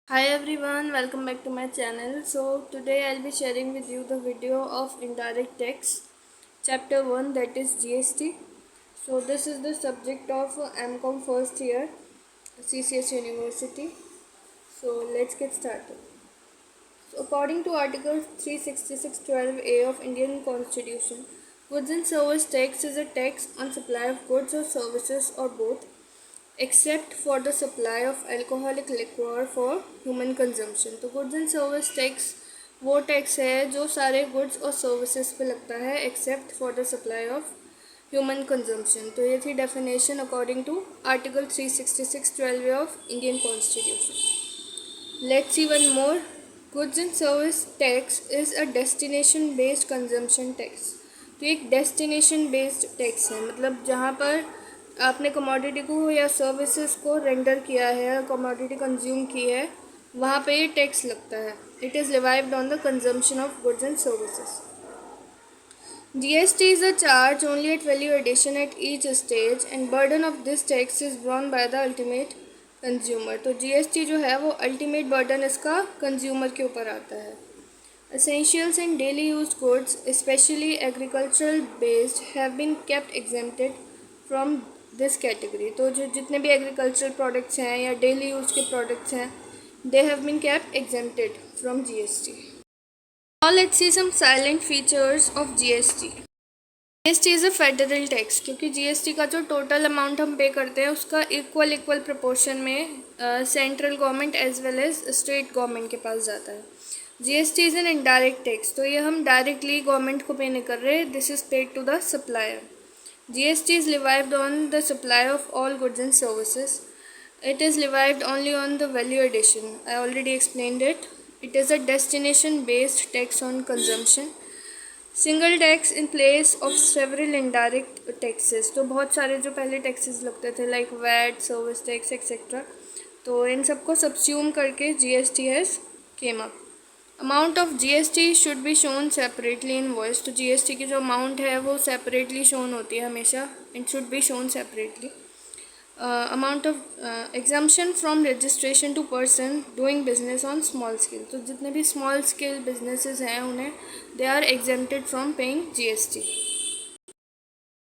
Hi everyone, welcome back to my channel. So today I'll be sharing with you the video of indirect tax chapter 1, that is GST. So this is the subject of MCOM first year CCS University. So let's get started. So according to Article 366(12)(a) of Indian Constitution, goods and service tax is a tax on supply of goods or services or both, except for the supply of alcoholic liquor for human consumption. तो goods and service tax वो tax है जो सारे goods और services पे लगता है except for the supply of human consumption. तो ये थी definition according to article 366(12) of Indian constitution. Let's see one more. Goods and service tax is a destination based consumption tax. तो एक डेस्टिनेशन बेस्ड टैक्स है, मतलब जहाँ पर आपने कमोडिटी को या सर्विसेज को रेंडर किया है, कमोडिटी कंज्यूम की है, वहाँ पे ये टैक्स लगता है। It is levied on the consumption of goods and services. GST is a charge only at value addition at each stage and burden of this tax is borne by the ultimate consumer। तो GST जो है वो ultimate burden इसका consumer के ऊपर आता है। Essentials and daily used goods, especially agricultural based, have been kept exempted from this category. तो जो जितने भी एग्रीकल्चरल प्रोडक्ट्स हैं या डेली यूज के प्रोडक्ट्स हैं, they have been kept exempted from GST। Now let's see some salient features of GST। GST is a federal tax, क्योंकि GST का जो टोटल अमाउंट हम पे करते हैं उसका इक्वल प्रोपोर्शन में central government as well as state government के पास जाता है। GST is an indirect tax, तो ये हम डायरेक्टली गवर्नमेंट को पे नहीं कर रहे, this is paid to the supplier. GST is levied on the supply of all goods and services. It is levied only on the value addition. I already explained it. It is a destination based tax on consumption. Single tax in place of several indirect taxes। तो बहुत सारे जो पहले taxes लगते थे like VAT, service tax etc. तो इन सबको subsume करके GST has came up। Amount of GST should be shown separately in voice. तो GST की जो अमाउंट है वो सेपरेटली शोन होती है हमेशा, it should be shown separately. Amount of exemption from registration to person doing business on small scale. तो जितने भी स्मॉल स्केल बिजनेसेस हैं उन्हें they are exempted from paying GST।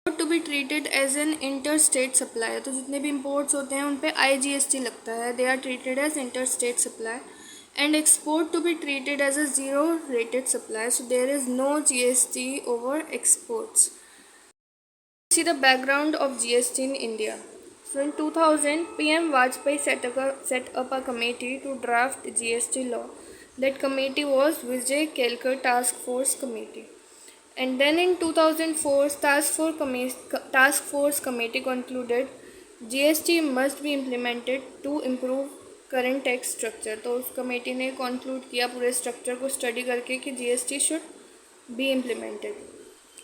To be treated as an inter state supply. तो जितने भी imports होते हैं उन पे IGST लगता है, they are treated as inter state supply. And export to be treated as a zero rated supply, so there is no GST over exports। See the background of GST in India। So in 2000 PM Vajpayee set up a committee to draft GST law। That committee was Vijay Kelkar Task Force Committee। And then in 2004 Task Force Committee concluded GST must be implemented to improve current tax structure. तो उस committee ने conclude किया पूरे structure को study करके कि GST should be implemented.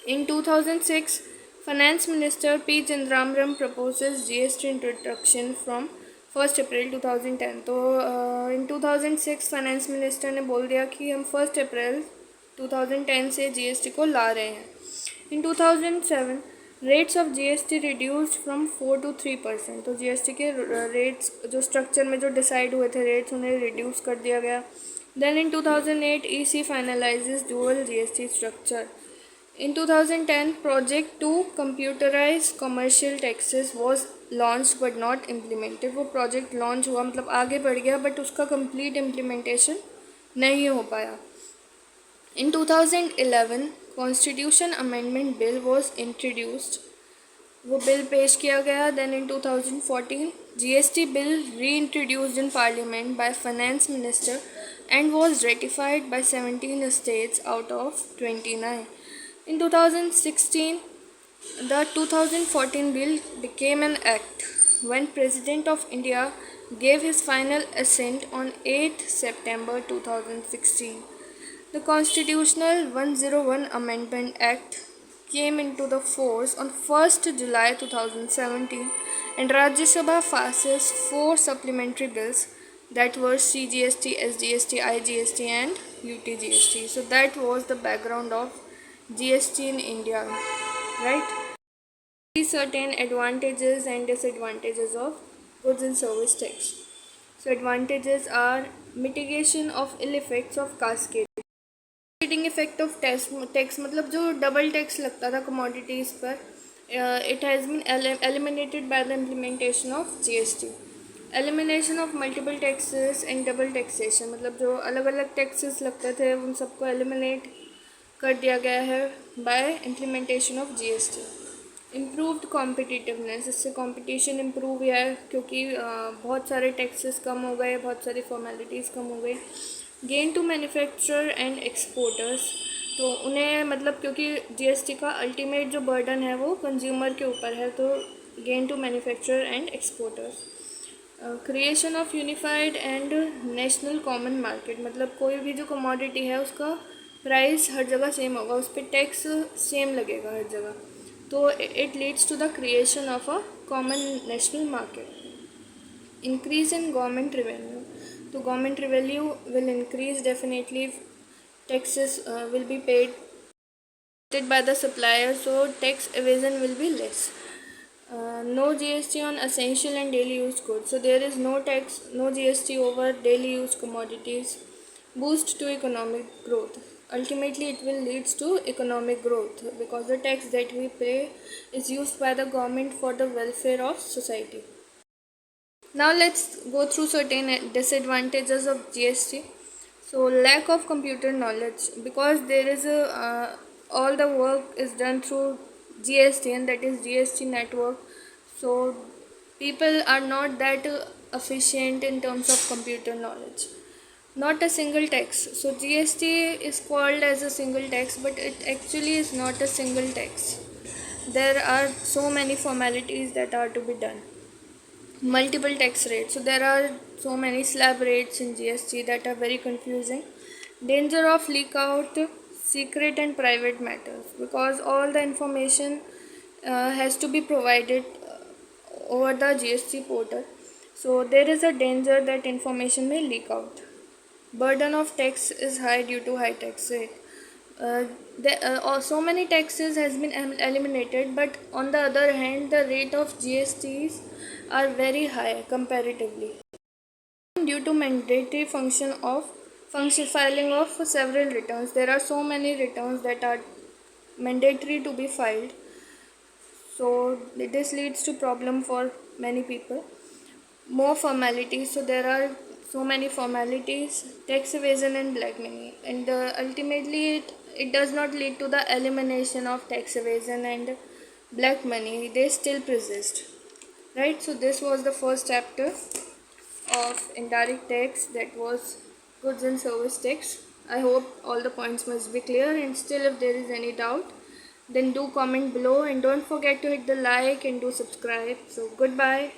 In 2006 finance minister P Chidambaram proposes GST introduction from 1 अप्रैल 2010। तो इन 2006 finance minister ने बोल दिया कि हम 1 अप्रैल 2010 से GST को ला रहे हैं। इन 2007 rates of GST reduced from 4 to 3%। तो GST के रेट्स जो स्ट्रक्चर में जो डिसाइड हुए थे रेट्स उन्हें रिड्यूस कर दिया गया। Then in 2008 EC finalises dual GST structure. In 2010 project to computerise commercial taxes was launch but not implemented. वो प्रोजेक्ट लॉन्च हुआ, मतलब आगे बढ़ गया, बट उसका कंप्लीट इम्प्लीमेंटेशन नहीं हो पाया। In 2011 constitution amendment bill was introduced, वो बिल पेश किया गया। Then in 2014 GST bill reintroduced in parliament by finance minister and was ratified by 17 states out of 29। In 2016 the 2014 bill became an act when President of India gave his final assent on 8 September 2016। The Constitutional 101 Amendment Act came into the force on 1st July 2017 and Rajya Sabha passes 4 supplementary bills that were CGST, SGST, IGST and UTGST। So that was the background of GST in India, right? Certain advantages and disadvantages of goods and service tax। So advantages are mitigation of ill effects of cascade. Cascading effect of tax मतलब जो double tax लगता था commodities पर, it has been eliminated by the implementation of GST. Elimination of multiple taxes and double taxation मतलब जो अलग अलग taxes लगते थे उन सबको eliminate कर दिया गया है by implementation of GST. Improved competitiveness, इससे कंपटीशन इम्प्रूव हुआ है क्योंकि बहुत सारे टैक्सेस कम हो गए, बहुत सारी फॉर्मेलिटीज़ कम हो गई. Gain to manufacturer and exporters, तो उन्हें मतलब क्योंकि जीएसटी का अल्टीमेट जो बर्डन है वो कंज्यूमर के ऊपर है, तो gain to manufacturer and exporters. Creation of unified and national common market, मतलब कोई भी जो कमोडिटी है उसका प्राइस हर जगह सेम होगा, उस पर टैक्स सेम लगेगा हर जगह, तो it leads to the creation of a common national market. Increase in government revenue, so government revenue will increase definitely if taxes will be paid by the supplier, so tax evasion will be less. No GST on essential and daily use goods, so there is no tax, no GST over daily use commodities. Boost to economic growth, ultimately it will leads to economic growth because the tax that we pay is used by the government for the welfare of society. Now let's go through certain disadvantages of GST. So lack of computer knowledge, because there is a all the work is done through GST, and that is GST network, so people are not that efficient in terms of computer knowledge. Not a single tax, so GST is called as a single tax, but it actually is not a single tax. There are so many formalities that are to be done. Multiple tax rates, so there are so many slab rates in GST that are very confusing. Danger of leak out secret and private matters, because all the information has to be provided over the GST portal, so there is a danger that information may leak out. Burden of tax is high due to high tax rate. So many taxes has been eliminated, but on the other hand the rate of GSTs are very high comparatively due to mandatory function filing of several returns. There are so many returns that are mandatory to be filed, so this leads to problem for many people. More formalities, so there are so many formalities, tax evasion and black money, and ultimately it does not lead to the elimination of tax evasion and black money, they still persist, right? So this was the first chapter of indirect tax, that was goods and service tax. I hope all the points must be clear, and still if there is any doubt then do comment below, and don't forget to hit the like and do subscribe. So goodbye.